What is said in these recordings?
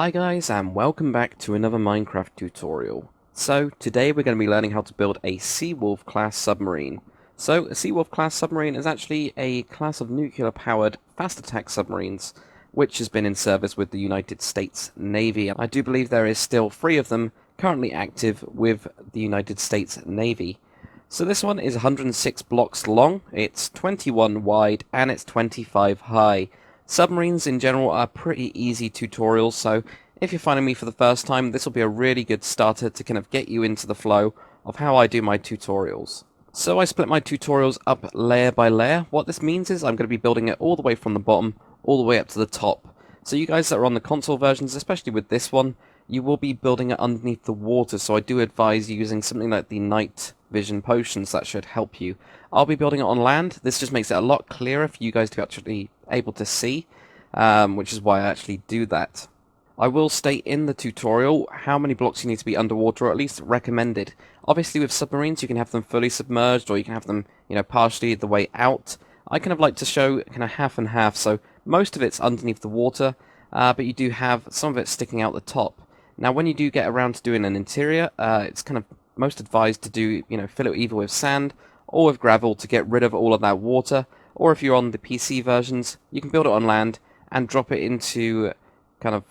Hi guys, and welcome back to another Minecraft tutorial. So today we're going to be learning how to build a Seawolf-Class submarine. So a Seawolf-Class submarine is actually a class of nuclear-powered fast attack submarines which has been in service with the United States Navy. I do believe there is still 3 of them currently active with the United States Navy. So this one is 106 blocks long, it's 21 wide, and it's 25 high. Submarines in general are pretty easy tutorials, so if you're finding me for the first time, this will be a really good starter to kind of get you into the flow of how I do my tutorials. So I split my tutorials up layer by layer. What this means is I'm going to be building it all the way from the bottom, all the way up to the top. So you guys that are on the console versions, especially with this one, you will be building it underneath the water, so I do advise using something like the night vision potions. That should help you. I'll be building it on land. This just makes it a lot clearer for you guys to actually able to see, which is why I actually do that. I will state in the tutorial how many blocks you need to be underwater, or at least recommended. Obviously with submarines you can have them fully submerged, or you can have them, partially the way out. I kind of like to show kind of half and half, so most of it's underneath the water, but you do have some of it sticking out the top. Now when you do get around to doing an interior, it's kind of most advised to do, fill it either with sand or with gravel to get rid of all of that water, or if you're on the PC versions, you can build it on land and drop it into kind of,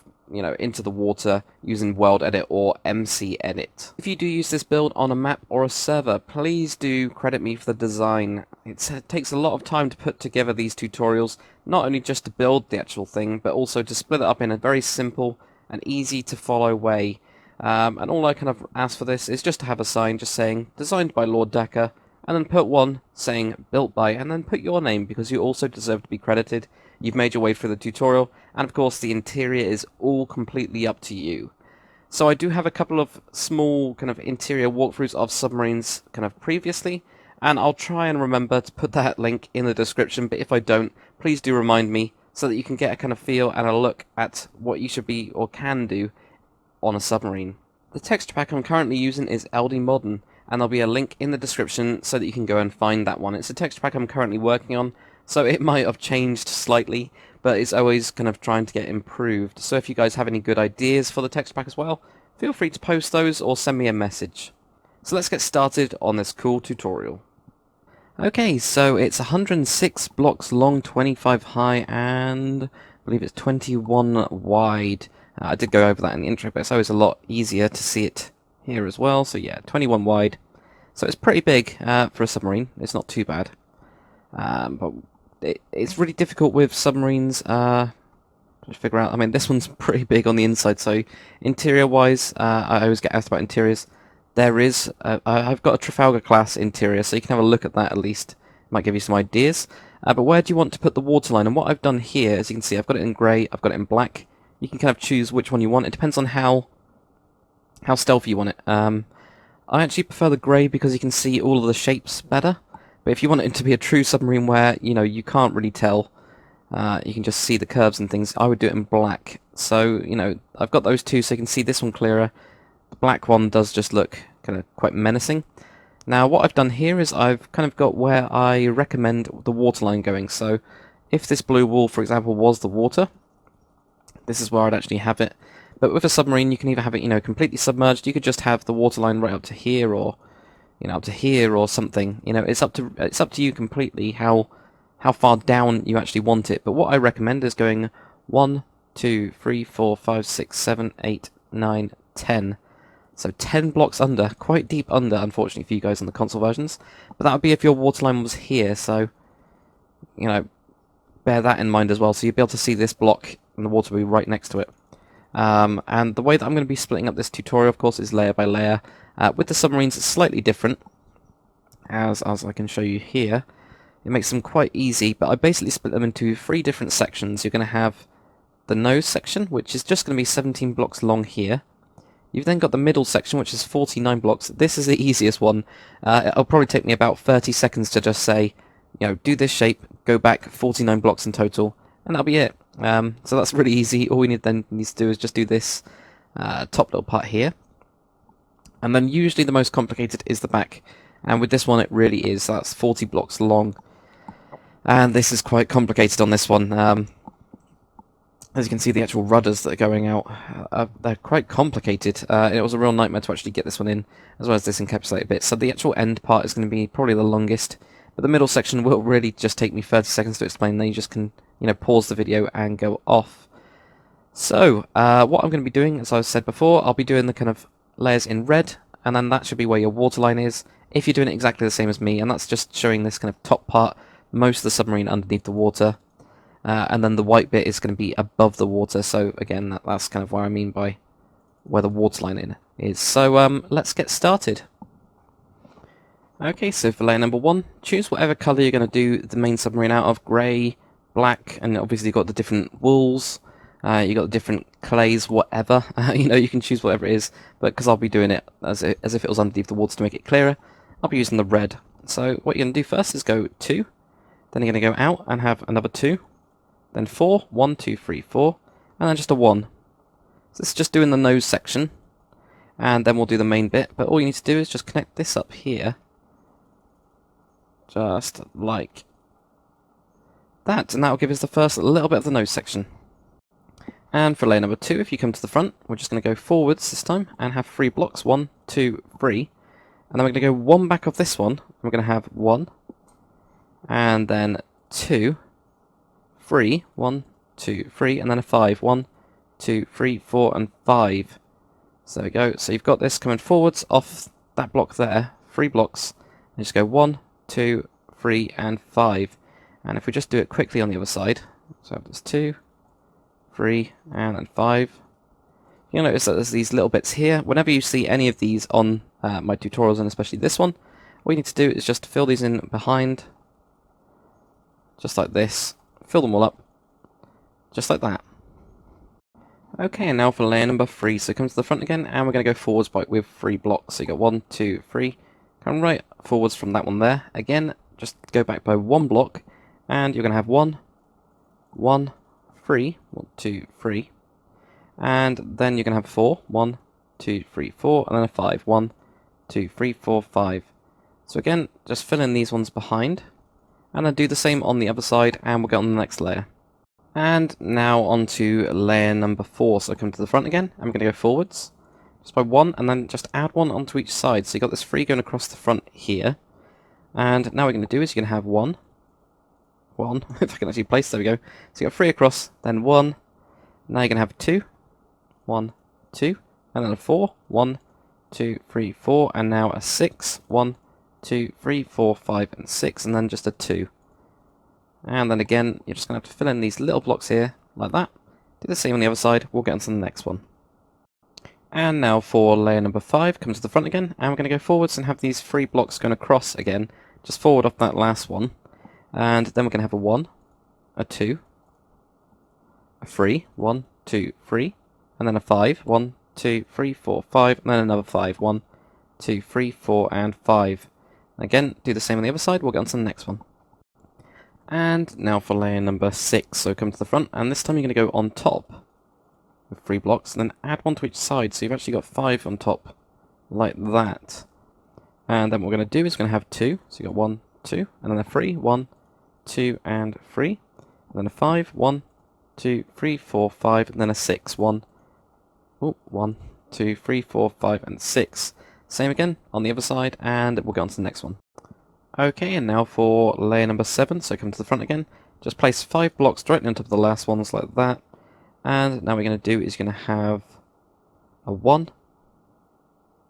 into the water using World Edit or MC Edit. If you do use this build on a map or a server, please do credit me for the design. It takes a lot of time to put together these tutorials, not only just to build the actual thing, but also to split it up in a very simple and easy to follow way. And all I kind of ask for this is just to have a sign just saying designed by Lord Dakr, and then put one saying built by, and then put your name because you also deserve to be credited. You've made your way through the tutorial, and of course the interior is all completely up to you. So I do have a couple of small kind of interior walkthroughs of submarines kind of previously, and I'll try and remember to put that link in the description, but if I don't, please do remind me so that you can get a kind of feel and a look at what you should be or can do on a submarine. The texture pack I'm currently using is LD Modern, and there'll be a link in the description so that you can go and find that one. It's a texture pack I'm currently working on, so it might have changed slightly, but it's always kind of trying to get improved. So if you guys have any good ideas for the texture pack as well, feel free to post those or send me a message. So let's get started on this cool tutorial. Okay, so it's 106 blocks long, 25 high, and I believe it's 21 wide. I did go over that in the intro, but it's always a lot easier to see it here as well. So yeah, 21 wide. So it's pretty big for a submarine. It's not too bad. But it's really difficult with submarines to figure out. I mean, this one's pretty big on the inside, so interior-wise, I always get asked about interiors. There is, I've got a Trafalgar-class interior, so you can have a look at that at least. It might give you some ideas. But where do you want to put the waterline? And what I've done here, as you can see, I've got it in grey, I've got it in black. You can kind of choose which one you want. It depends on how stealthy you want it. I actually prefer the grey because you can see all of the shapes better. But if you want it to be a true submarine where, you can't really tell, you can just see the curves and things, I would do it in black. So, I've got those two so you can see this one clearer. The black one does just look kind of quite menacing. Now, what I've done here is I've kind of got where I recommend the waterline going. So, if this blue wall, for example, was the water, this is where I'd actually have it. But with a submarine, you can either have it, completely submerged. You could just have the waterline right up to here, or up to here, or something. It's up to you completely how far down you actually want it. But what I recommend is going 1, 2, 3, 4, 5, 6, 7, 8, 9, 10. So 10 blocks under, quite deep under, unfortunately for you guys on the console versions. But that would be if your waterline was here. So bear that in mind as well. So you'll be able to see this block, and the water will be right next to it. And the way that I'm going to be splitting up this tutorial, of course, is layer by layer. With the submarines, it's slightly different, as I can show you here. It makes them quite easy, but I basically split them into 3 different sections. You're going to have the nose section, which is just going to be 17 blocks long here. You've then got the middle section, which is 49 blocks. This is the easiest one. It'll probably take me about 30 seconds to just say, do this shape, go back 49 blocks in total, and that'll be it. So that's really easy. All we need to do is just do this top little part here. And then usually the most complicated is the back. And with this one it really is. That's 40 blocks long. And this is quite complicated on this one. As you can see, the actual rudders that are going out, they're quite complicated. It was a real nightmare to actually get this one in, as well as this encapsulated bit. So the actual end part is going to be probably the longest, but the middle section will really just take me 30 seconds to explain. Then you just can, pause the video and go off. So, what I'm going to be doing, as I said before, I'll be doing the kind of layers in red, and then that should be where your waterline is. If you're doing it exactly the same as me, and that's just showing this kind of top part, most of the submarine underneath the water. And then the white bit is going to be above the water, so again, that's kind of what I mean by where the waterline is. So let's get started. Okay, so for layer number 1, choose whatever colour you're going to do the main submarine out of, grey, black, and obviously you've got the different wools, you've got the different clays, whatever, you can choose whatever it is, but because I'll be doing it as if it was underneath the water to make it clearer, I'll be using the red. So what you're going to do first is go 2, then you're going to go out and have another 2, then 4, 1, 2, 3, 4, and then just a 1. So this is just doing the nose section, and then we'll do the main bit, but all you need to do is just connect this up here, just like that, and that will give us the first little bit of the nose section. And for layer number 2, if you come to the front, we're just going to go forwards this time, and have 3 blocks, 1, 2, 3, and then we're going to go 1 back of this one, and we're going to have 1, and then 2, 3, 1, 2, 3, and then a 5, 1, 2, 3, 4, and 5. So there we go. So you've got this coming forwards off that block there, 3 blocks, and just go 1, 2, 3, and 5. And if we just do it quickly on the other side, so there's 2, 3, and then 5. You'll notice that there's these little bits here. Whenever you see any of these on my tutorials, and especially this one, all you need to do is just fill these in behind, just like this. Fill them all up, just like that. Okay, and now for layer number 3. So come to the front again, and we're going to go forwards with 3 blocks. So you got 1, 2, 3. Come right forwards from that one there. Again, just go back by 1 block, and you're going to have 1, 1, 3, 1, 2, 3. And then you're going to have 4, 1, 2, 3, 4, and then a 5, 1, 2, 3, 4, 5. So again, just fill in these ones behind. And then do the same on the other side, and we'll get on the next layer. And now on to layer number 4. So come to the front again, and we're going to go forwards, just by 1, and then just add 1 onto each side. So you've got this 3 going across the front here. And now what we're going to do is you're going to have 1, 1, if I can actually place, there we go. So you've got 3 across, then 1, now you're going to have 2, 1, 2, and then a 4, 1, 2, 3, 4, and now a 6, 1, 2, 3, 4, 5, and 6, and then just a 2. And then again, you're just going to have to fill in these little blocks here, like that. Do the same on the other side, we'll get on to the next one. And now for layer number 5, come to the front again, and we're going to go forwards and have these 3 blocks going across again, just forward off that last one. And then we're going to have a 1, a 2, a 3, 1, 2, 3, and then a 5, 1, 2, 3, 4, 5, and then another 5, 1, 2, 3, 4, and 5. Again, do the same on the other side, we'll get on to the next one. And now for layer number 6, so come to the front, and this time you're going to go on top with 3 blocks, and then add 1 to each side, so you've actually got 5 on top, like that. And then what we're going to do is we're going to have 2, so you've got 1, 2, and then a 3, 1, 2, and 3, and then a 5, 1, 2, 3, 4, 5, and then a 6, 1, 1, 2, 3, 4, 5, and 6. Same again on the other side, and we'll get on to the next one. Okay, and now for layer number 7, so come to the front again. Just place 5 blocks directly on top of the last ones like that. And now what we're going to do is you're going to have a 1,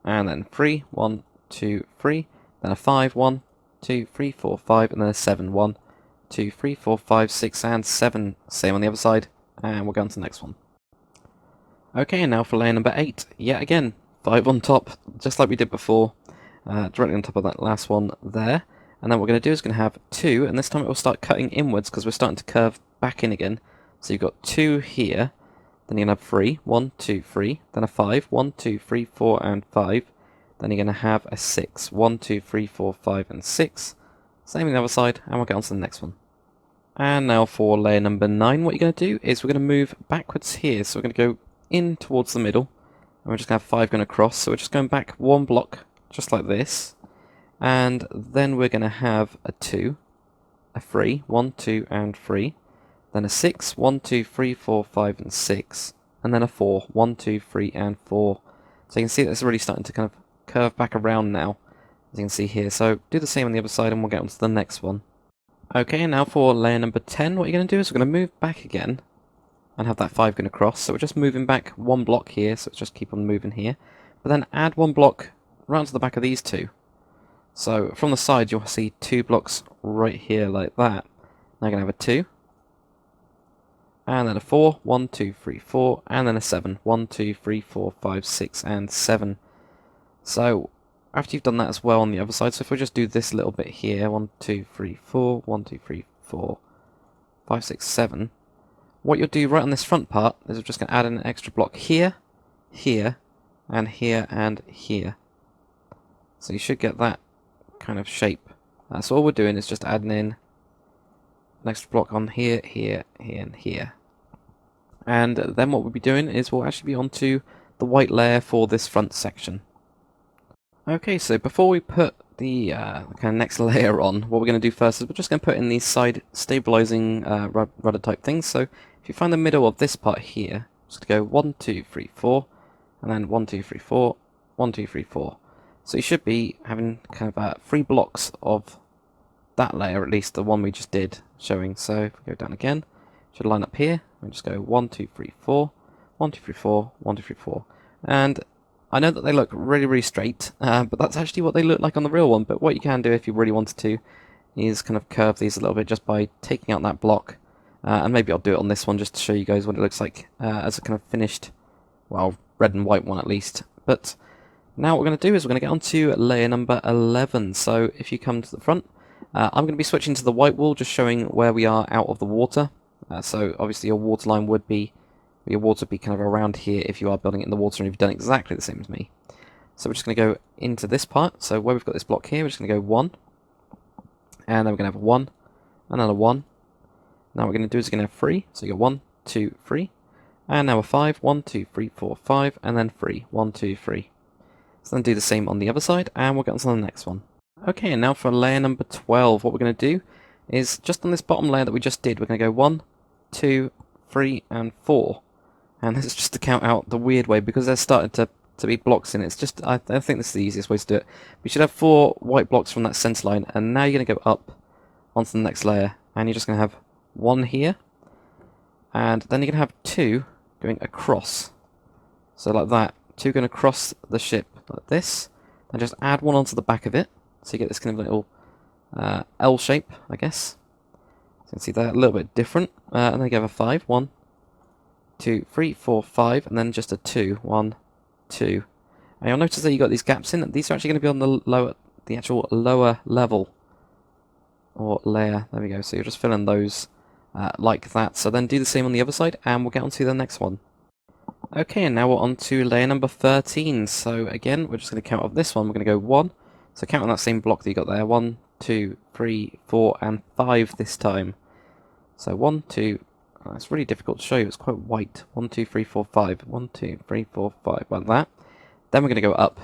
and then 3, 1, 2, 3, then a 5, 1, 2, 3, 4, 5, and then a 7, 1, 2, 3, 4, 5, 6, and 7. Same on the other side, and we'll go on to the next one. Okay, and now for layer number 8. Yet again, 5 on top, just like we did before, directly on top of that last one there. And then what we're going to do is going to have 2, and this time it will start cutting inwards because we're starting to curve back in again. So you've got 2 here, then you're going to have 3, 1, 2, 3, then a 5, 1, 2, 3, 4, and 5. Then you're going to have a 6, 1, 2, 3, 4, 5, and 6. Same on the other side, and we'll get on to the next one. And now for layer number 9, what you're going to do is we're going to move backwards here. So we're going to go in towards the middle, and we're just going to have 5 going across. So we're just going back 1 block, just like this. And then we're going to have a 2, a 3, 1, 2, and 3. then a 6, 1, 2, 3, 4, 5, and 6, and then a 4, 1, 2, 3, and 4. So you can see that it's really starting to kind of curve back around now, as you can see here. So do the same on the other side and we'll get on to the next one. Okay, and now for layer number 10, what you're going to do is we're going to move back again and have that 5 going across. So we're just moving back one block here, so let's just keep on moving here. But then add one block right to the back of these two. So from the side you'll see 2 blocks right here like that. Now you're going to have a 2, and then a 4, 1, 2, 3, 4, and then a 7, 1, 2, 3, 4, 5, 6, and 7. So after you've done that as well on the other side, so if we just do this little bit here, 1, 2, 3, 4, 1, 2, 3, 4, 5, 6, 7, what you'll do right on this front part is we're just going to add an extra block here, here, and here, and here. So you should get that kind of shape. So all we're doing is just adding in an extra block on here, here, here, and here. And then what we'll be doing is we'll actually be onto the white layer for this front section. Okay, so before we put the kind of next layer on, what we're going to do first is we're just going to put in these side stabilizing rudder type things. So if you find the middle of this part here, just go 1, 2, 3, 4, and then 1, 2, 3, 4, 1, 2, 3, 4. So you should be having kind of 3 blocks of that layer, at least the one we just did, showing. So if we go down again, it should line up here, and just go 1, 2, 3, 4, 1, 2, 3, 4, 1, 2, 3, 4. And I know that they look really, really straight, but that's actually what they look like on the real one. But what you can do if you really wanted to is kind of curve these a little bit just by taking out that block. And maybe I'll do it on this one just to show you guys what it looks like as a kind of finished, well, red and white one at least. But now what we're going to do is we're going to get onto layer number 11. So if you come to the front, I'm going to be switching to the white wool, just showing where we are out of the water. So obviously your water line would be, your water would be kind of around here if you are building it in the water and you've done exactly the same as me. So we're just going to go into this part. So where we've got this block here, we're just going to go 1. And then we're going to have a 1, and then a 1. Now what we're going to do is we're going to have 3. So you got 1, 2, 3. And now a 5, 1, 2, 3, 4, 5, and then 3, 1, 2, 3. So then do the same on the other side, and we'll get on to the next one. Okay, and now for layer number 12, what we're going to do is just on this bottom layer that we just did, we're going to go 1, 2, 3, and 4. And this is just to count out the weird way, because there's starting to be blocks in it. It's just, I think this is the easiest way to do it. We should have 4 white blocks from that center line, and now you're going to go up onto the next layer, and you're just going to have 1 here, and then you're going to have 2 going across. So like that, 2 going across the ship like this, and just add 1 onto the back of it, so you get this kind of little L shape, I guess. So you can see that a little bit different, and then you have a 5, 1, 2, 3, 4, 5, and then just a 2, 1, 2. And you'll notice that you got these gaps in. These are actually going to be on the actual lower level or layer. There we go. So you're just filling those like that. So then do the same on the other side, and we'll get on to the next one. Okay, and now we're on to layer number 13. So again, we're just going to count off this one. We're going to go 1. So count on that same block that you got there. 1, 2, 3, 4, and 5 this time. So 1, 2. Oh, it's really difficult to show you. It's quite white. 1, 2, 3, 4, 5. 1, 2, 3, 4, 5. Like that. Then we're going to go up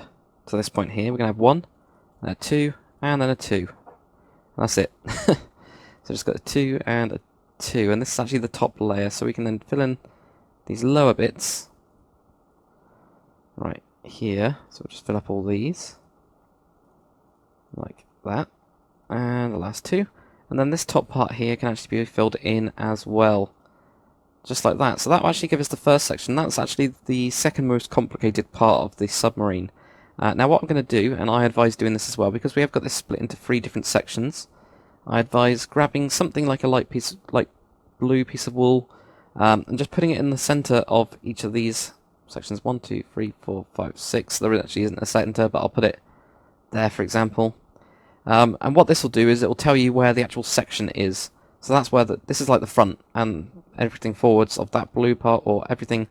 to this point here. We're going to have 1, then a 2, and then a 2. And that's it. So just got a 2 and a 2. And this is actually the top layer. So we can then fill in these lower bits right here. So we'll just fill up all these like that. And the last 2. And then this top part here can actually be filled in as well. Just like that. So that will actually give us the first section. That's actually the second most complicated part of the submarine. Now what I'm going to do, and I advise doing this as well, because we have got this split into 3 different sections, I advise grabbing something like a light blue piece of wool, and just putting it in the center of each of these sections. 1, 2, 3, 4, 5, 6. There actually isn't a center, but I'll put it there, for example. And what this will do is it will tell you where the actual section is. So that's where this is like the front, and everything forwards of that blue part, or everything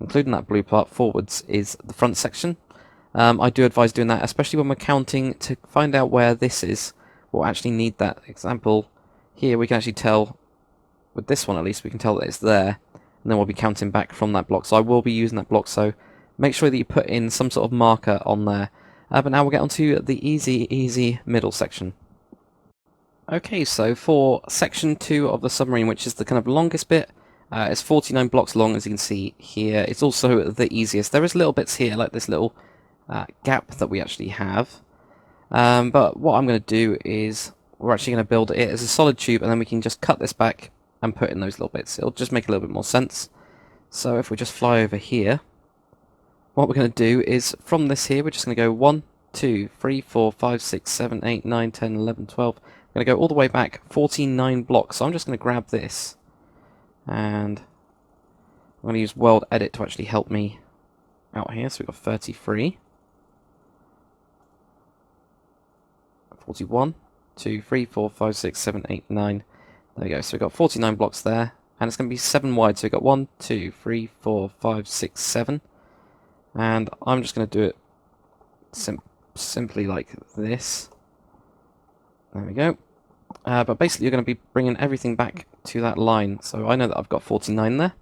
including that blue part forwards, is the front section. I do advise doing that, especially when we're counting to find out where this is. We'll actually need that. Example here, we can actually tell, with this one at least, we can tell that it's there, and then we'll be counting back from that block. So I will be using that block, so make sure that you put in some sort of marker on there. But now we'll get onto the easy middle section. Okay, so for section 2 of the submarine, which is the kind of longest bit, it's 49 blocks long, as you can see here. It's also the easiest. There is little bits here, like this little gap that we actually have. But what I'm going to do is we're actually going to build it as a solid tube, and then we can just cut this back and put in those little bits. It'll just make a little bit more sense. So if we just fly over here, what we're going to do is from this here, we're just going to go 1, 2, 3, 4, 5, 6, 7, 8, 9, 10, 11, 12. I'm going to go all the way back 49 blocks. So I'm just going to grab this, and I'm going to use World Edit to actually help me out here. So we've got 33, 41, 2, 3, 4, 5, 6, 7, 8, 9. There we go. So we've got 49 blocks there, and it's going to be 7 wide. So we've got 1, 2, 3, 4, 5, 6, 7. And I'm just going to do it simply like this. There we go. But basically, you're going to be bringing everything back to that line. So I know that I've got 49 there.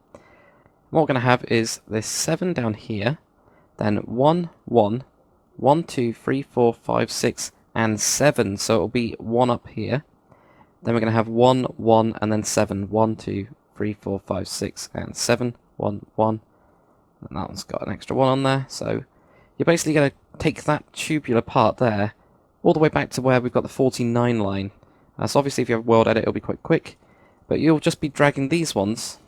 What we're going to have is this 7 down here, then 1, 1, 1, 2, 3, 4, 5, 6, and 7. So it'll be 1 up here. Then we're going to have 1, 1, and then 7. 1, 2, 3, 4, 5, 6, and 7. 1, 1. And that one's got an extra 1 on there. So you're basically going to take that tubular part there all the way back to where we've got the 49 line. So obviously if you have World Edit, it'll be quite quick. But you'll just be dragging these ones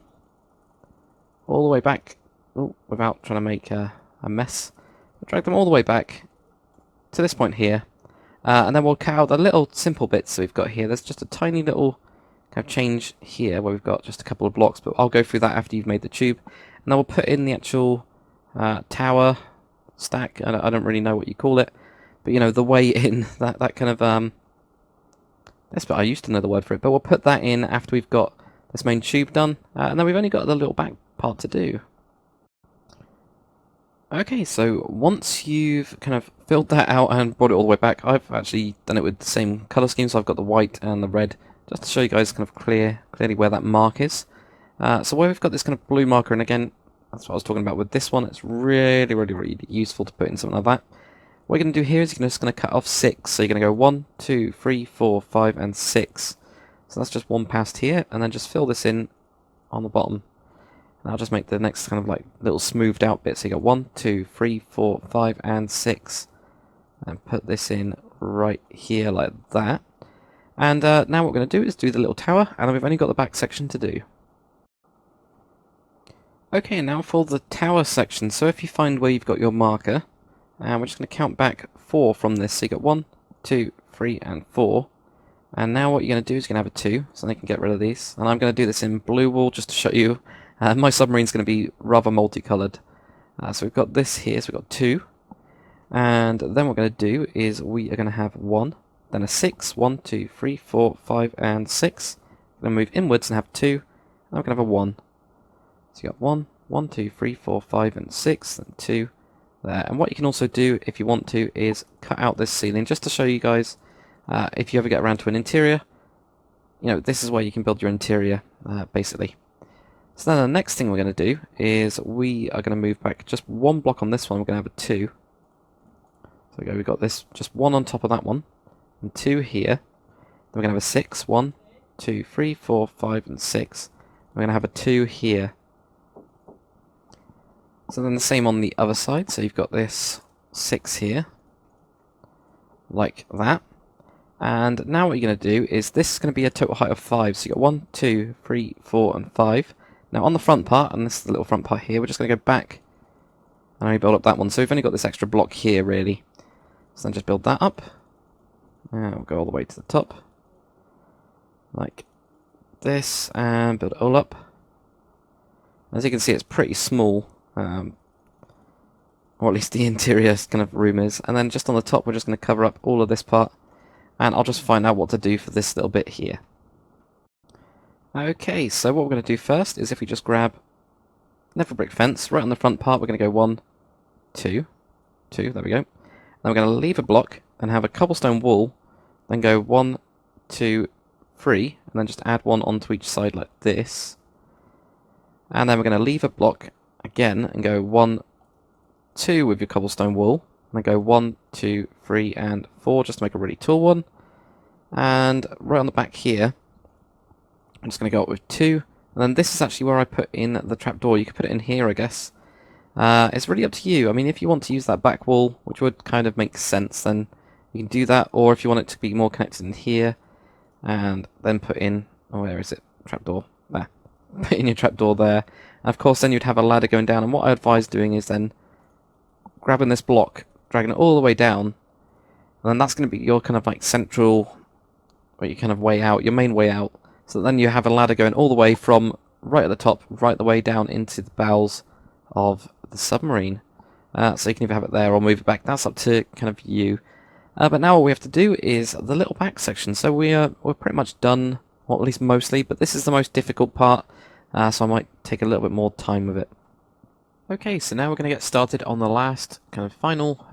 all the way back, without trying to make a mess. Drag them all the way back to this point here. And then we'll cut out the little simple bits that we've got here. There's just a tiny little kind of change here where we've got just a couple of blocks, but I'll go through that after you've made the tube. And then we'll put in the actual tower stack. I don't really know what you call it, but you know, the way in, that kind of that's what I used to know the word for it, but we'll put that in after we've got this main tube done, and then we've only got the little back part to do. Okay, so once you've kind of filled that out and brought it all the way back, I've actually done it with the same colour scheme, so I've got the white and the red, just to show you guys kind of clearly where that mark is. So where we've got this kind of blue marker, and again, that's what I was talking about with this one, it's really useful to put in something like that. What you're going to do here is you're just going to cut off 6. So you're going to go 1, 2, 3, 4, 5, and 6. So that's just one past here, and then just fill this in on the bottom. And I'll just make the next kind of like little smoothed out bit. So you got 1, 2, 3, 4, 5, and 6. And put this in right here like that. And now what we're going to do is do the little tower, and then we've only got the back section to do. Okay, now for the tower section. So if you find where you've got your marker, and we're just going to count back 4 from this. So you got 1, 2, 3, and 4. And now what you're going to do is you're going to have a 2, so they can get rid of these. And I'm going to do this in blue wool just to show you. My submarine's going to be rather multicoloured. So we've got this here, so we've got 2. And then what we're going to do is we are going to have 1, then a 6, 1, 2, 3, 4, 5, and 6. We're going to move inwards and have 2, and we're going to have a 1. So you got 1, 1, 2, 3, 4, 5, and 6, and 2. There. And what you can also do, if you want to, is cut out this ceiling, just to show you guys, if you ever get around to an interior, you know, this is where you can build your interior, basically. So then the next thing we're going to do is we are going to move back just 1 block on this one. We're going to have a 2. So we've got this, just 1 on top of that one, and 2 here. Then we're going to have a 6, 1, 2, 3, 4, 5, and 6. We're going to have a 2 here. So then the same on the other side, so you've got this 6 here, like that. And now what you're going to do is this is going to be a total height of 5, so you've got 1, 2, 3, 4, and 5. Now on the front part, and this is the little front part here, we're just going to go back and only build up that one. So we've only got this extra block here, really. So then just build that up, and we'll go all the way to the top, like this, and build it all up. As you can see, it's pretty small. Or at least the interior kind of room is. And then just on the top, we're just going to cover up all of this part. And I'll just find out what to do for this little bit here. Okay, so what we're going to do first is if we just grab another brick fence, right on the front part, we're going to go 1, 2, 2, there we go. Then we're going to leave a block and have a cobblestone wall, then go 1, 2, 3, and then just add 1 onto each side like this. And then we're going to leave a block again and go 1, 2 with your cobblestone wall, and then go 1, 2, 3, and 4 just to make a really tall one. And right on the back here, I'm just going to go up with 2. And then this is actually where I put in the trapdoor. You could put it in here, I guess. It's really up to you. I mean, if you want to use that back wall, which would kind of make sense, then you can do that. Or if you want it to be more connected in here, and then put in... Oh, where is it? Trapdoor. There. Put in your trapdoor there. And of course, then you'd have a ladder going down. And what I advise doing is then grabbing this block, dragging it all the way down, and then that's going to be your kind of like central, or your kind of way out, your main way out. So then you have a ladder going all the way from right at the top, right the way down into the bowels of the submarine. So you can either have it there or move it back. That's up to kind of you. But now what we have to do is the little back section. So we're pretty much done, or at least mostly, but this is the most difficult part, so I might take a little bit more time with it. Okay, so now we're going to get started on the last kind of final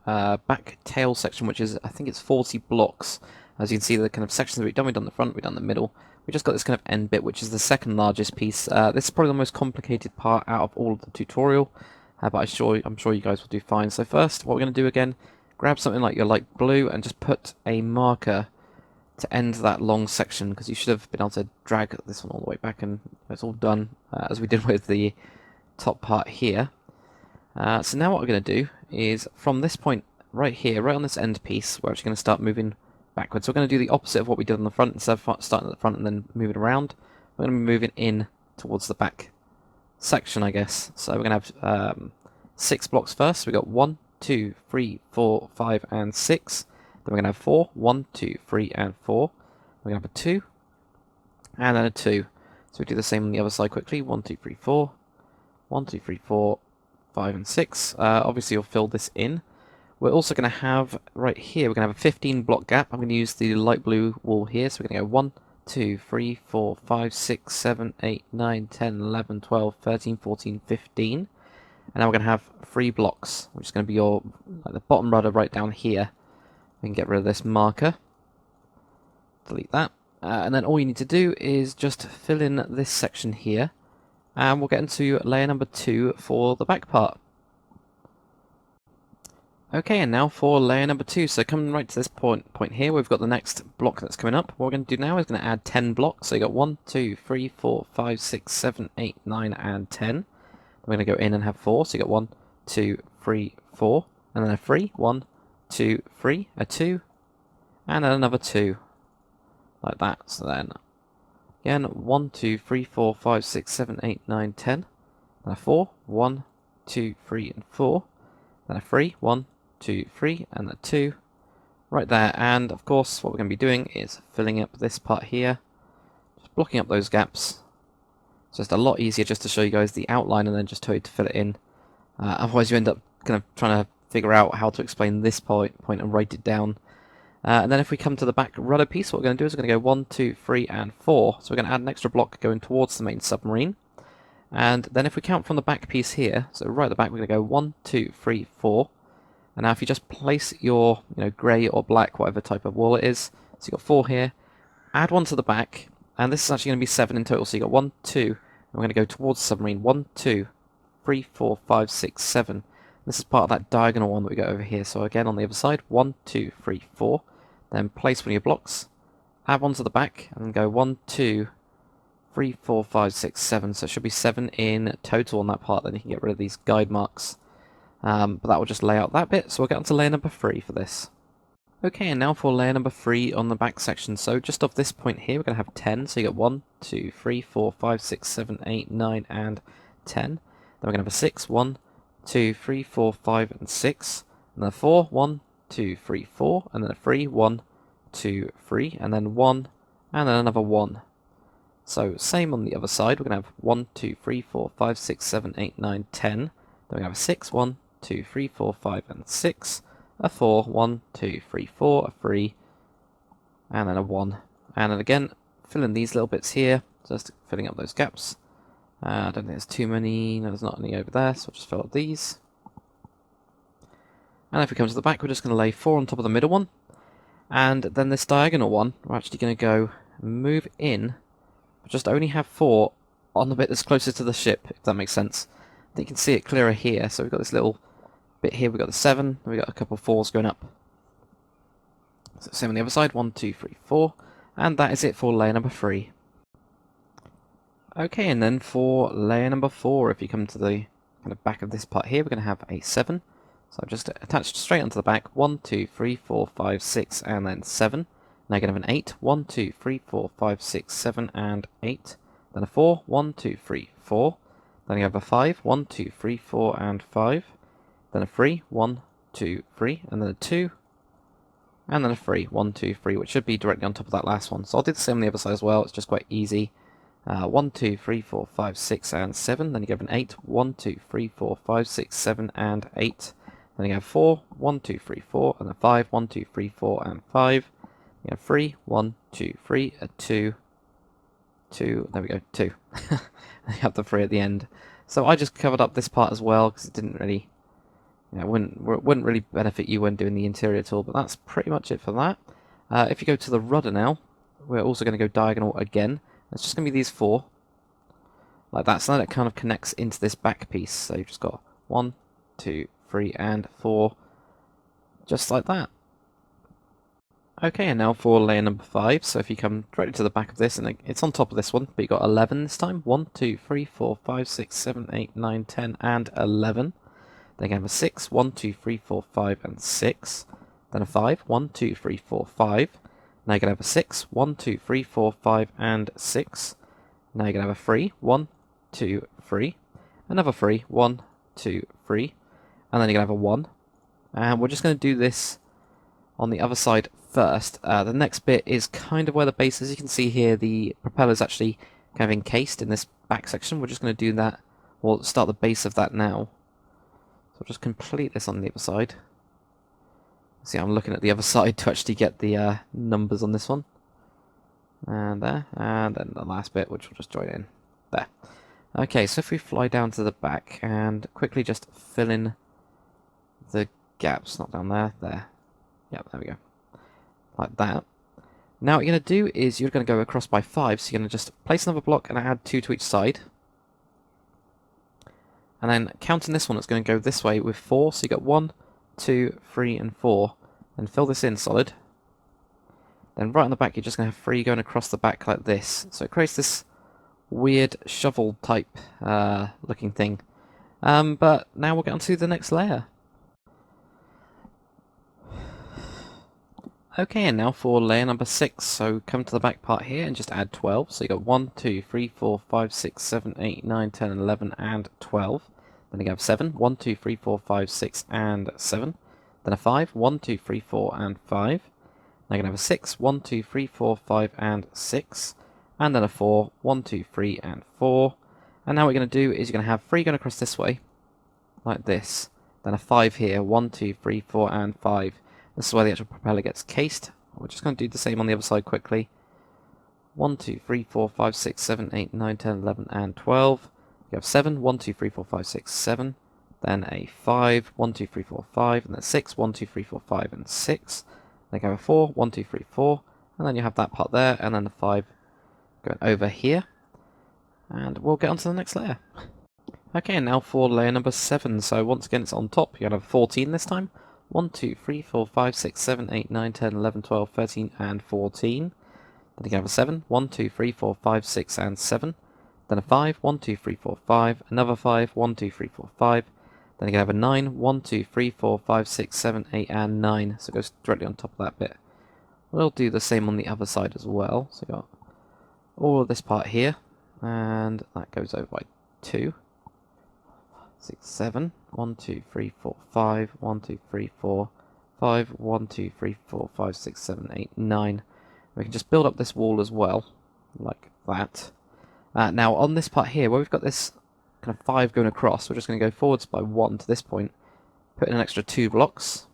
back tail section, which is, I think it's 40 blocks. As you can see, the kind of sections that we've done the front, we've done the middle. We just got this kind of end bit, which is the second largest piece. This is probably the most complicated part out of all of the tutorial, but I'm sure you guys will do fine. So first, what we're going to do again, grab something like your light blue and just put a marker to end that long section, because you should have been able to drag this one all the way back, and it's all done, as we did with the top part here. So now what we're going to do is, from this point right here, right on this end piece, we're actually going to start moving backwards. So we're going to do the opposite of what we did on the front. Instead of starting at the front and then moving around, we're going to be moving in towards the back section, I guess. So we're going to have 6 blocks first. We've got 1, 2, 3, 4, 5, and 6. Then we're going to have 4, 1, 2, 3, and 4. We're going to have a 2, and then a 2. So we do the same on the other side quickly. 1, 2, 3, 4. 1, 2, 3, 4, 5, and 6. Obviously, you'll fill this in. We're also going to have, right here, we're going to have a 15 block gap. I'm going to use the light blue wall here. So we're going to go 1, 2, 3, 4, 5, 6, 7, 8, 9, 10, 11, 12, 13, 14, 15. And now we're going to have 3 blocks, which is going to be your like the bottom rudder right down here. We can get rid of this marker. Delete that. And then all you need to do is just fill in this section here. And we'll get into layer number 2 for the back part. Okay, and now for layer number 2. So coming right to this point here, we've got the next block that's coming up. What we're going to do now is going to add 10 blocks. So you got 1, 2, 3, 4, 5, 6, 7, 8, 9, and 10. We're going to go in and have 4. So you got 1, 2, 3, 4, and then a 3. 1, 2, 3, a 2, and then another 2. Like that. So then, again, 1, 2, 3, 4, 5, 6, 7, 8, 9, 10. Then a 4. 1, 2, 3, and 4. Then a 3. 1, 2, 3, and a 2 right there. And of course what we're going to be doing is filling up this part here, just blocking up those gaps. It's just a lot easier just to show you guys the outline and then just tell you to fill it in. Otherwise you end up kind of trying to figure out how to explain this point and write it down. And then if we come to the back rudder piece, what we're going to do is we're going to go 1, 2, 3, and 4. So we're going to add an extra block going towards the main submarine. And then if we count from the back piece here, so right at the back, we're going to go 1, 2, 3, 4. And now if you just place your, grey or black, whatever type of wall it is, so you've got 4 here, add 1 to the back, and this is actually going to be 7 in total, so you've got 1, 2, and we're going to go towards the submarine, 1, 2, 3, 4, 5, 6, 7. This is part of that diagonal one that we got over here, so again on the other side, 1, 2, 3, 4, then place one of your blocks, add 1 to the back, and then go 1, 2, 3, 4, 5, 6, 7, so it should be 7 in total on that part, then you can get rid of these guide marks. But that will just lay out that bit, so we'll get on to layer number 3 for this. Okay, and now for layer number 3 on the back section. So just off this point here, we're going to have 10. So you got 1, 2, 3, 4, 5, 6, 7, 8, 9, and 10. Then we're going to have a 6, 1, 2, 3, 4, 5, and 6. And then a 4, 1, 2, 3, 4. And then a 3, 1, 2, 3. And then 1, and then another 1. So same on the other side. We're going to have 1, 2, 3, 4, 5, 6, 7, 8, 9, 10. Then we're going to have a 6, 1, 2, 3, 4, 5, and 6, a 4, 1, 2, 3, 4, a 3, and then a 1. And then again, fill in these little bits here, just filling up those gaps. I don't think there's too many, no there's not any over there, so I'll just fill up these. And if we come to the back, we're just going to lay 4 on top of the middle one. And then this diagonal one, we're actually going to go move in, but just only have 4 on the bit that's closest to the ship, if that makes sense. I think you can see it clearer here, so we've got this little bit here, we've got the 7, we've got a couple of 4s going up. So same on the other side, 1, 2, 3, 4. And that is it for layer number 3. Okay, and then for layer number 4, if you come to the kind of back of this part here, we're going to have a 7. So I've just attached straight onto the back, 1, 2, 3, 4, 5, 6, and then 7. Now you're going to have an 8, 1, 2, 3, 4, 5, 6, 7, and 8. Then a 4, 1, 2, 3, 4. Then you have a 5, 1, 2, 3, 4, and 5. Then a 3, 1, 2, 3, and then a 2. And then a 3, 1, 2, 3, which should be directly on top of that last one. So I'll do the same on the other side as well, it's just quite easy. 1, 2, 3, 4, 5, 6, and 7. Then you have an 8, 1, 2, 3, 4, 5, 6, 7, and 8. Then you have 4, 1, 2, 3, 4, and then 5, 1, 2, 3, 4, and 5. You have 3, 1, 2, 3, a 2, 2, there we go, 2. And you have the 3 at the end. So I just covered up this part as well, because it didn't really, it wouldn't really benefit you when doing the interior at all, but that's pretty much it for that. If you go to the rudder now, we're also going to go diagonal again. It's just going to be these 4, like that, so that it kind of connects into this back piece. So you've just got 1, 2, 3, and 4, just like that. Okay, and now for layer number 5. So if you come directly to the back of this, and it's on top of this one, but you've got 11 this time. 1, 2, 3, 4, 5, 6, 7, 8, 9, 10, and 11. Then you have a 6, 1, 2, 3, 4, 5, and 6. Then a 5, 1, 2, 3, 4, 5. Now you're going to have a 6, 1, 2, 3, 4, 5, and 6. Now you're going to have a 3, 1, 2, 3. Another 3, 1, 2, 3. And then you're going to have a 1. And we're just going to do this on the other side first. The next bit is kind of where the base is. You can see here the propeller is actually kind of encased in this back section. We're just going to do that, or start the base of that now. So we'll just complete this on the other side. See, I'm looking at the other side to actually get the numbers on this one. And there, and then the last bit, which we'll just join in. There. Okay, so if we fly down to the back and quickly just fill in the gaps, not down there, there. Yep, there we go. Like that. Now what you're going to do is you're going to go across by 5, so you're going to just place another block and add 2 to each side. And then counting this one, it's going to go this way with 4, so you got 1, 2, 3, and 4. And fill this in solid. Then right on the back, you're just going to have 3 going across the back like this. So it creates this weird shovel type looking thing. But now we'll get on to the next layer. Okay, and now for layer number 6. So come to the back part here and just add 12. So you got 1, 2, 3, 4, 5, 6, 7, 8, 9, 10, 11, and 12. Then you have 7, 1, 2, 3, 4, 5, 6, and 7. Then a 5, 1, 2, 3, 4, and 5. Now you're going to have a 6, 1, 2, 3, 4, 5, and 6. And then a 4, 1, 2, 3, and 4. And now what you're going to do is you're going to have 3 going across this way, like this. Then a 5 here, 1, 2, 3, 4, and 5. This is where the actual propeller gets cased. We're just going to do the same on the other side quickly. 1, 2, 3, 4, 5, 6, 7, 8, 9, 10, 11, and 12. You have 7, 1, 2, 3, 4, 5, 6, 7. Then a 5, 1, 2, 3, 4, 5. And then 6, 1, 2, 3, 4, 5, and 6. Then you have a 4, 1, 2, 3, 4. And then you have that part there, and then the 5 going over here. And we'll get on to the next layer. Okay, and now for layer number 7. So once again, it's on top. You're going to have 14 this time. 1, 2, 3, 4, 5, 6, 7, 8, 9, 10, 11, 12, 13, and 14. Then you can have a 7, 1, 2, 3, 4, 5, 6, and 7. Then a 5, 1, 2, 3, 4, 5. Another 5, 1, 2, 3, 4, 5. Then you can have a 9, 1, 2, 3, 4, 5, 6, 7, 8, and 9. So it goes directly on top of that bit. We'll do the same on the other side as well. So you got all of this part here. And that goes over by 2. 6, 7, 1, 2, 3, 4, 5, 1, 2, 3, 4, 5, 1, 2, 3, 4, 5, 6, 7, 8, 9. We can just build up this wall as well, like that. Now on this part here, where we've got this kind of 5 going across, we're just going to go forwards by 1 to this point, put in an extra 2 blocks,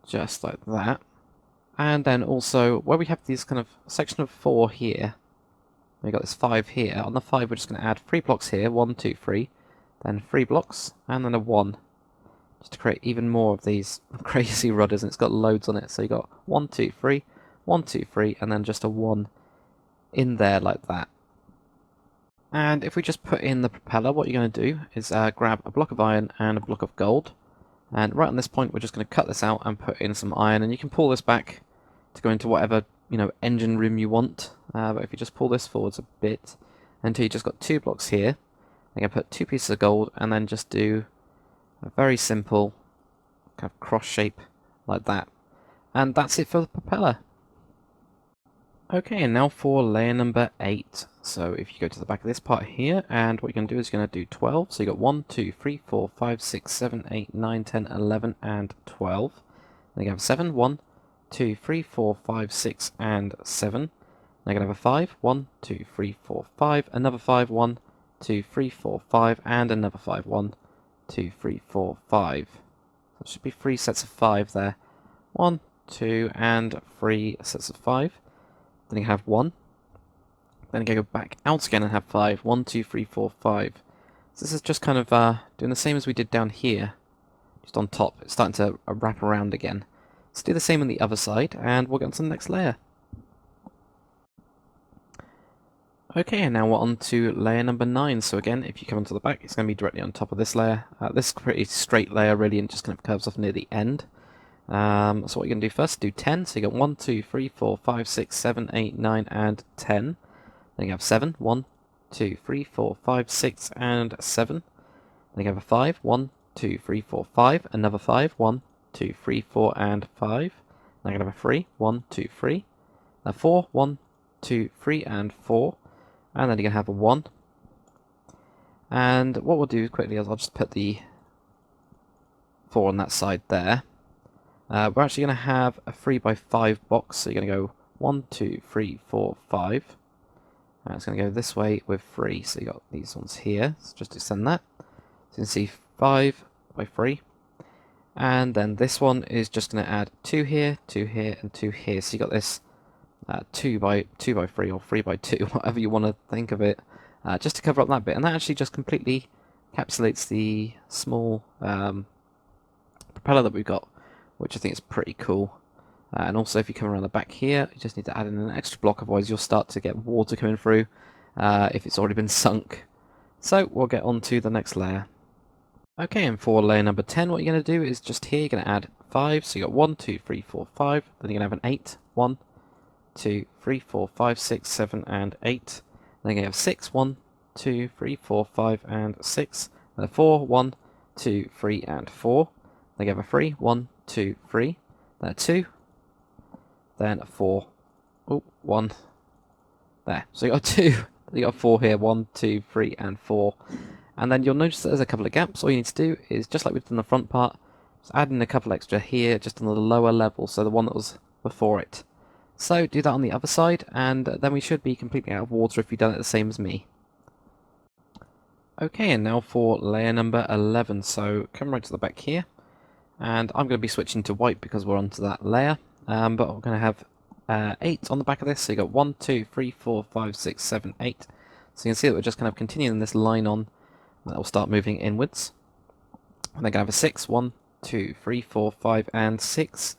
just like that. And then also, where we have these kind of section of 4 here, we've got this 5 here. On the 5, we're just going to add 3 blocks here. 1, 2, 3. Then 3 blocks. And then a 1. Just to create even more of these crazy rudders. And it's got loads on it. So you got 1, 2, 3. 1, 2, 3. And then just a 1 in there like that. And if we just put in the propeller, what you're going to do is grab a block of iron and a block of gold. And right on this point, we're just going to cut this out and put in some iron. And you can pull this back to go into whatever, engine room you want. But if you just pull this forwards a bit until you just got 2 blocks here, I'm going to put 2 pieces of gold and then just do a very simple kind of cross shape like that. And that's it for the propeller. Okay, and now for layer number 8. So if you go to the back of this part here, and what you're going to do is you're going to do 12. So you've got 1, 2, 3, 4, 5, 6, 7, 8, 9, 10, 11, and 12. Then you have 7, 1, 2, 3, 4, 5, 6, and 7. Then you're going to have a 5, 1, 2, 3, 4, 5, another 5, 1, 2, 3, 4, 5, and another 5, 1, 2, 3, 4, 5. So it should be 3 sets of 5 there. 1, 2, and 3 sets of 5. Then you have 1. Then you go back out again and have 5. 1, 2, 3, 4, 5. So this is just kind of doing the same as we did down here. Just on top. It's starting to wrap around again. Let's do the same on the other side, and we'll get on to the next layer. Okay, and now we're on to layer number 9. So again, if you come onto the back, it's going to be directly on top of this layer. This is a pretty straight layer, really, and just kind of curves off near the end. So what you're going to do first, do 10. So you got 1, 2, 3, 4, 5, 6, 7, 8, 9, and 10. Then you have 7. 1, 2, 3, 4, 5, 6, and 7. Then you have a 5. 1, 2, 3, 4, 5. Another 5. 1, 2, 3, 4, and 5. Then you have a 3. 1, 2, 3. Then 4. 1, 2, 3, and 4. And then you're going to have a 1. And what we'll do quickly is I'll just put the 4 on that side there. We're actually going to have a 3x5 box, so you're going to go 1, 2, 3, 4, 5. And it's going to go this way with 3, so you got these ones here. So just extend that. So you can see 5 by 3. And then this one is just going to add 2 here, 2 here, and 2 here. So you got this 2 by 3 or 3 by 2, whatever you want to think of it, just to cover up that bit. And that actually just completely encapsulates the small propeller that we've got, which I think is pretty cool. And also, if you come around the back here, you just need to add in an extra block, otherwise you'll start to get water coming through if it's already been sunk. So we'll get on to the next layer. Okay, and for layer number 10, what you're going to do is just here, you're going to add 5. So you got 1, 2, 3, 4, 5. Then you're going to have an 8. 1, 2, 3, 4, 5, 6, 7, and 8. Then you have 6. 1, 2, 3, 4, 5, and 6. Then 4. 1, 2, 3, and 4. Then you have a 3. 1, 2, 3. Then a 2. Then a 4. Oh, 1. There. So you got 2. You got 4 here. 1, 2, 3, and 4. And then you'll notice that there's a couple of gaps. All you need to do is, just like we've done the front part, just add in a couple extra here, just on the lower level, so the one that was before it. So do that on the other side, and then we should be completely out of water if you've done it the same as me. Okay, and now for layer number 11. So come right to the back here, and I'm going to be switching to white because we're onto that layer. But we're going to have 8 on the back of this. So you got 1, 2, 3, 4, 5, 6, 7, 8. So you can see that we're just kind of continuing this line on. That will start moving inwards. And then going to have a 6, 1, 2, 3, 4, 5, and 6.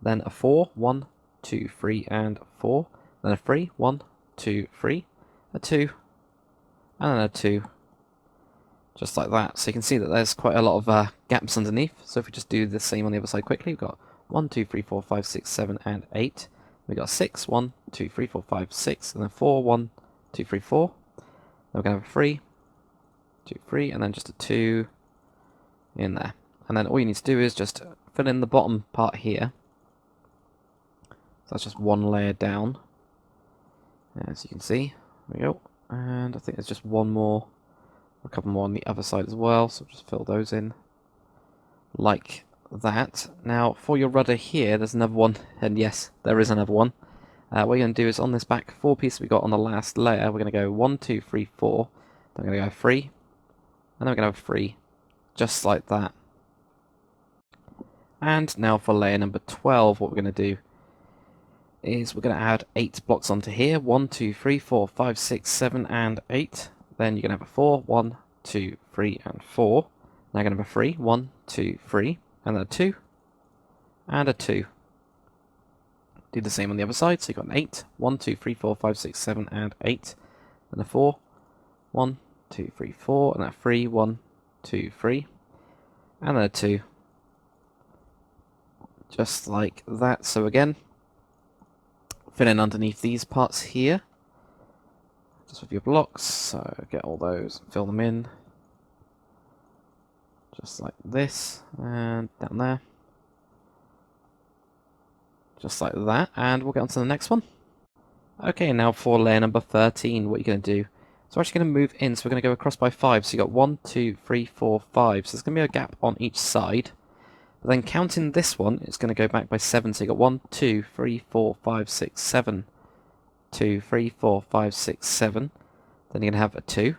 Then a 4, 1, 2, 3, and 4. Then a 3, 1, 2, 3. A 2. And then a 2. Just like that. So you can see that there's quite a lot of gaps underneath. So if we just do the same on the other side quickly, we've got 1, 2, 3, 4, 5, 6, 7, and 8. We've got 6, 1, 2, 3, 4, 5, 6. And then 4, 1, 2, 3, 4. Then we're going to have a 3. 2, 3, and then just a 2 in there. And then all you need to do is just fill in the bottom part here. So that's just one layer down. As you can see. There we go. And I think there's just one more, a couple more on the other side as well. So just fill those in like that. Now, for your rudder here, there's another one. And yes, there is another one. What you're going to do is on this back 4 piece we got on the last layer, we're going to go 1, 2, 3, 4. Then we're going to go 3. And then we're going to have 3, just like that. And now for layer number 12, what we're going to do is we're going to add 8 blocks onto here. 1, 2, 3, 4, 5, 6, 7, and 8. Then you're going to have a 4, 1, 2, 3, and 4. Now you're going to have a 3, 1, 2, 3, and then a 2, and a 2. Do the same on the other side. So you've got an 8, 1, 2, 3, 4, 5, 6, 7, and 8. Then a 4, 1, 2, 3, 4, and a 3, 1, 2, 3, and then a 2. Just like that. So again, fill in underneath these parts here, just with your blocks. So get all those, fill them in, just like this, and down there, just like that, and we'll get on to the next one. Okay, now for layer number 13, what you're going to do, so we're actually going to move in, so we're going to go across by 5, so you've got 1, 2, 3, 4, 5, so there's going to be a gap on each side, but then counting this one, it's going to go back by 7, so you've got 1, 2, 3, 4, 5, 6, 7, 2, 3, 4, 5, 6, 7, then you're going to have a 2,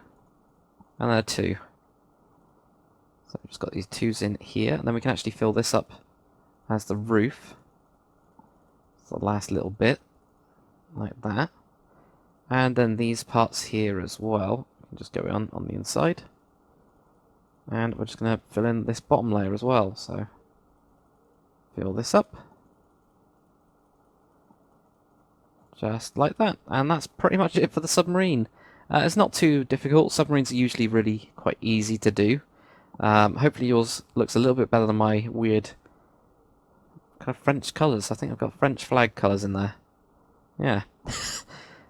and then a 2. So we've just got these 2s in here, and then we can actually fill this up as the roof. It's the last little bit, like that. And then these parts here as well, just go on the inside. And we're just going to fill in this bottom layer as well, so fill this up. Just like that, and that's pretty much it for the submarine. It's not too difficult. Submarines are usually really quite easy to do. Hopefully yours looks a little bit better than my weird kind of French colours. I think I've got French flag colours in there. Yeah.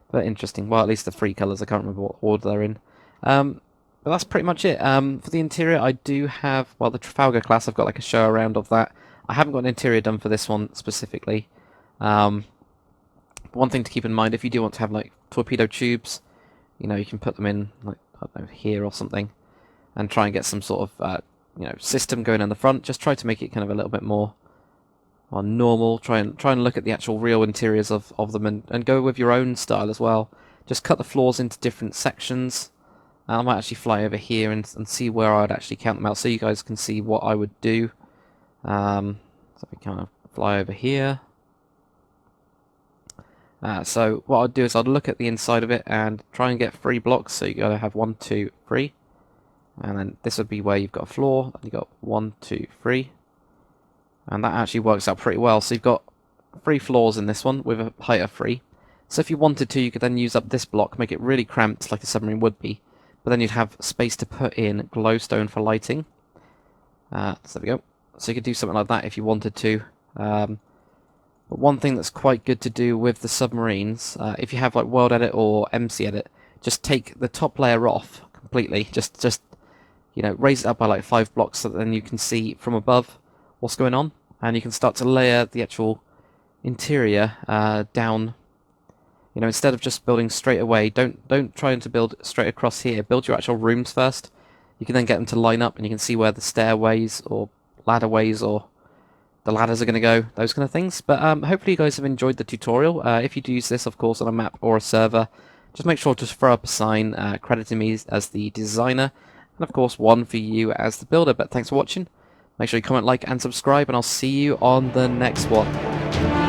But interesting. Well, at least the 3 colours. I can't remember what order they're in. But that's pretty much it. For the interior, I do have, well, the Trafalgar class, I've got like a show around of that. I haven't got an interior done for this one specifically. One thing to keep in mind, if you do want to have like torpedo tubes, you know, you can put them in like, I don't know, here or something, and try and get some sort of you know, system going in the front. Just try to make it kind of a little bit more normal. Try and look at the actual real interiors of them, and go with your own style as well. Just cut the floors into different sections. I might actually fly over here and see where I'd actually count them out, so you guys can see what I would do. So we kind of fly over here. So what I'd do is I'd look at the inside of it and try and get 3 blocks. So you gotta have 1, 2, 3, and then this would be where you've got a floor. And you've got 1, 2, 3, and that actually works out pretty well. So you've got 3 floors in this one with a height of 3. So if you wanted to, you could then use up this block, make it really cramped like a submarine would be, but then you'd have space to put in glowstone for lighting. So there we go. So you could do something like that if you wanted to. But one thing that's quite good to do with the submarines, if you have like World Edit or MC Edit, just take the top layer off completely. Just you know, raise it up by like 5 blocks, so that then you can see from above what's going on, and you can start to layer the actual interior down. You know, instead of just building straight away, don't try to build straight across here. Build your actual rooms first. You can then get them to line up, and you can see where the stairways or ladderways or the ladders are going to go, those kind of things. But hopefully you guys have enjoyed the tutorial. If you do use this, of course, on a map or a server, just make sure to throw up a sign crediting me as the designer, and of course one for you as the builder. But thanks for watching. Make sure you comment, like, and subscribe, and I'll see you on the next one.